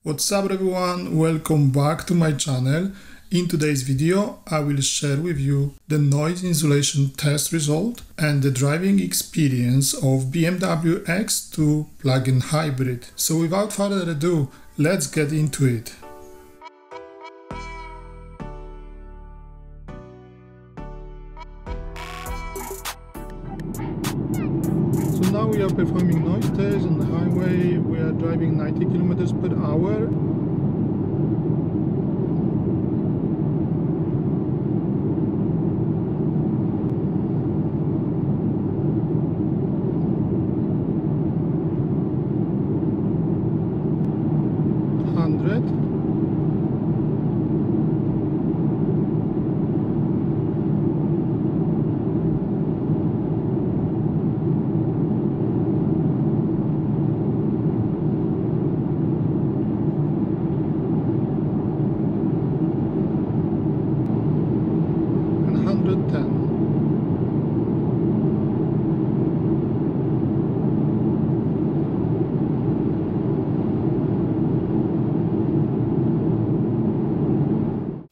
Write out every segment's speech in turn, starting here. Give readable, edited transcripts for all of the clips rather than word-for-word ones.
What's up everyone, welcome back to my channel. In today's video I will share with you the noise insulation test result and the driving experience of BMW X2 Plug-In Hybrid. So without further ado, let's get into it. So now we are performing noise tests on the highway. We are driving 90 km per hour.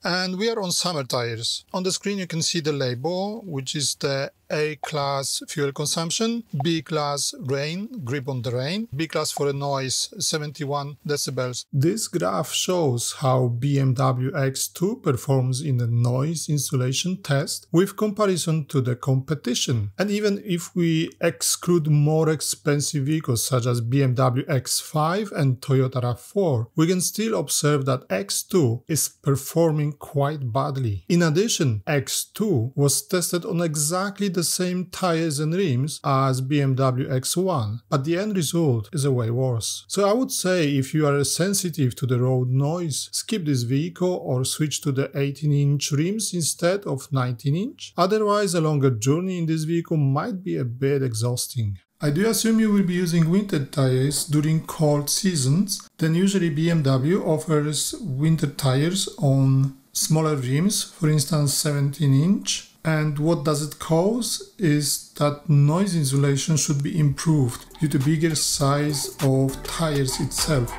And we are on summer tires. On the screen you can see the label, which is the A-class fuel consumption, B-class rain, grip on the rain, B-class for a noise 71 decibels. This graph shows how BMW X2 performs in the noise insulation test with comparison to the competition. And even if we exclude more expensive vehicles such as BMW X5 and Toyota RAV4, we can still observe that X2 is performing quite badly. In addition, X2 was tested on exactly the same tires and rims as BMW X1, but the end result is a way worse. So I would say if you are sensitive to the road noise, skip this vehicle or switch to the 18-inch rims instead of 19-inch. Otherwise, a longer journey in this vehicle might be a bit exhausting. I do assume you will be using winter tires during cold seasons. Then usually BMW offers winter tires on smaller rims, for instance 17-inch. And what does it cause is that noise insulation should be improved due to bigger size of tires itself.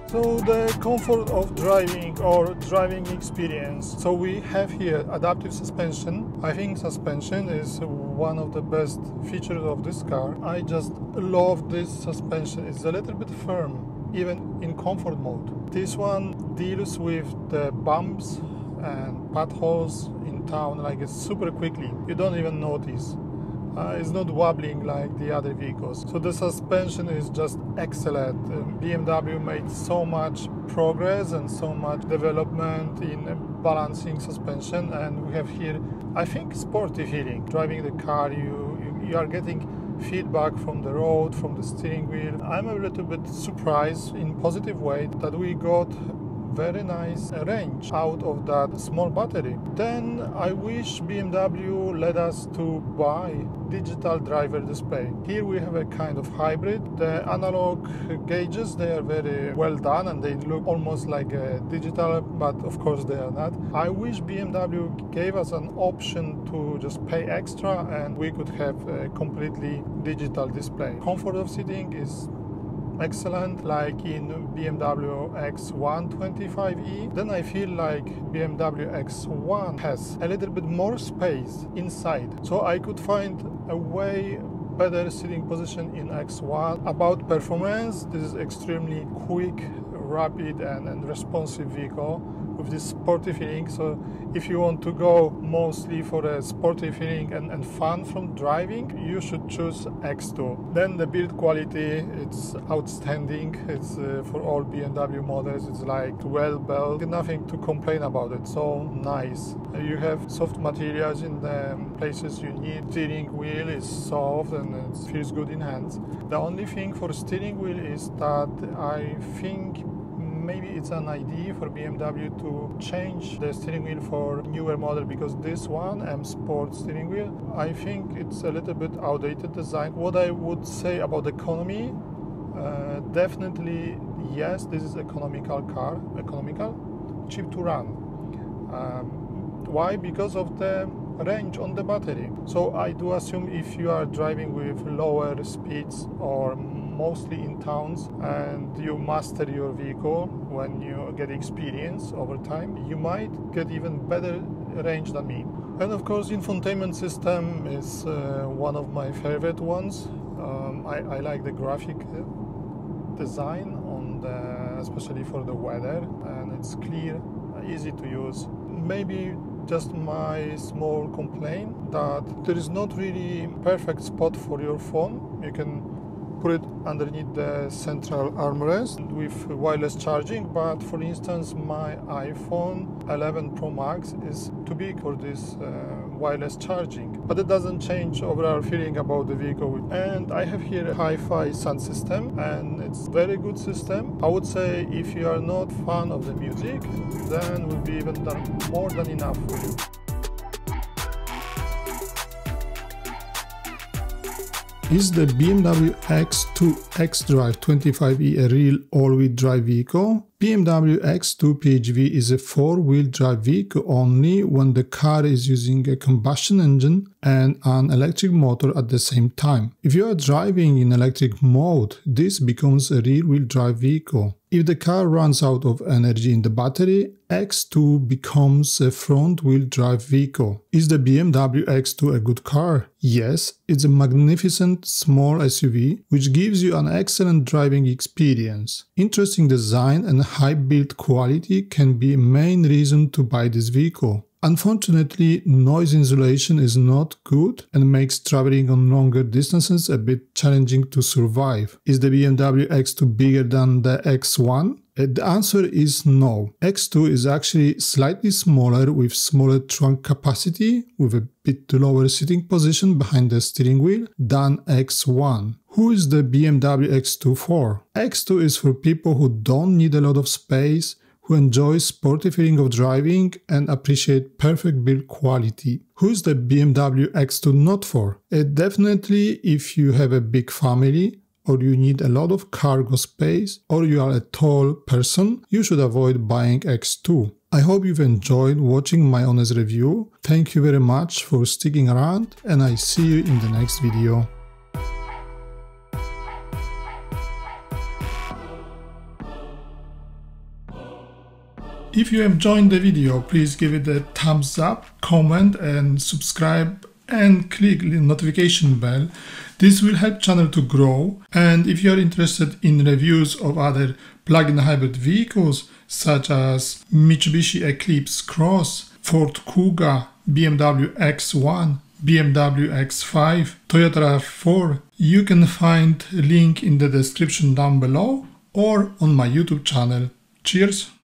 So the comfort of driving or driving experience. So we have here adaptive suspension. I think suspension is one of the best features of this car. I just love this suspension. It's a little bit firm, even in comfort mode. This one deals with the bumps and potholes in town like it's super quickly. You don't even notice. It's not wobbling like the other vehicles. So the suspension is just excellent. BMW made so much progress and so much development in balancing suspension, and we have here, I think, sporty feeling. Driving the car, you are getting feedback from the road, from the steering wheel. I'm a little bit surprised in positive way that we got very nice range out of that small battery. Then I wish BMW led us to buy digital driver display. Here we have a kind of hybrid. The analog gauges, they are very well done and they look almost like a digital, but of course they are not. I wish BMW gave us an option to just pay extra and we could have a completely digital display. Comfort of sitting is excellent, like in BMW X1 25e. Then I feel like BMW X1 has a little bit more space inside, so I could find a way better sitting position in X1. About performance, this is extremely quick, rapid and responsive vehicle with this sporty feeling. So if you want to go mostly for a sporty feeling and fun from driving, you should choose X2. Then the build quality, it's outstanding. It's for all BMW models, it's like well built, nothing to complain about it. So nice. You have soft materials in the places you need. Steering wheel is soft and it feels good in hands. The only thing for steering wheel is that I think maybe it's an idea for BMW to change the steering wheel for newer model, because this one, M Sport steering wheel, I think it's a little bit outdated design. What I would say about economy, definitely yes, this is economical car, cheap to run. Why? Because of the range on the battery. So I do assume if you are driving with lower speeds or mostly in towns and you master your vehicle when you get experience over time, you might get even better range than me. And of course, infotainment system is one of my favorite ones. I like the graphic design on especially for the weather, and it's clear, easy to use. Maybe just my small complaint that there is not really perfect spot for your phone. You can put it underneath the central armrest with wireless charging, but for instance my iPhone 11 Pro Max is too big for this wireless charging. But it doesn't change overall feeling about the vehicle. And I have here a hi-fi sound system, and it's very good system. I would say if you are not fan of the music, then will be even more than enough for you. Is the BMW X2 xDrive 25e a real all-wheel drive vehicle? BMW X2 PHEV is a four-wheel drive vehicle only when the car is using a combustion engine and an electric motor at the same time. If you are driving in electric mode, this becomes a rear-wheel drive vehicle. If the car runs out of energy in the battery, X2 becomes a front-wheel drive vehicle. Is the BMW X2 a good car? Yes, it's a magnificent small SUV which gives you an excellent driving experience. Interesting design and high build quality can be a main reason to buy this vehicle. Unfortunately, noise insulation is not good and makes traveling on longer distances a bit challenging to survive. Is the BMW X2 bigger than the X1? The answer is no. X2 is actually slightly smaller with smaller trunk capacity, with a bit lower sitting position behind the steering wheel than X1. Who is the BMW X2 for? X2 is for people who don't need a lot of space, who enjoy sporty feeling of driving and appreciate perfect build quality. Who is the BMW X2 not for? Definitely if you have a big family, or you need a lot of cargo space, or you are a tall person, you should avoid buying X2. I hope you've enjoyed watching my honest review. Thank you very much for sticking around, and I see you in the next video. If you enjoyed the video, please give it a thumbs up, comment and subscribe and click the notification bell. This will help channel to grow. And if you are interested in reviews of other plug-in hybrid vehicles such as Mitsubishi Eclipse Cross, Ford Kuga, BMW X1, BMW X5, Toyota RAV4, you can find a link in the description down below or on my YouTube channel. Cheers!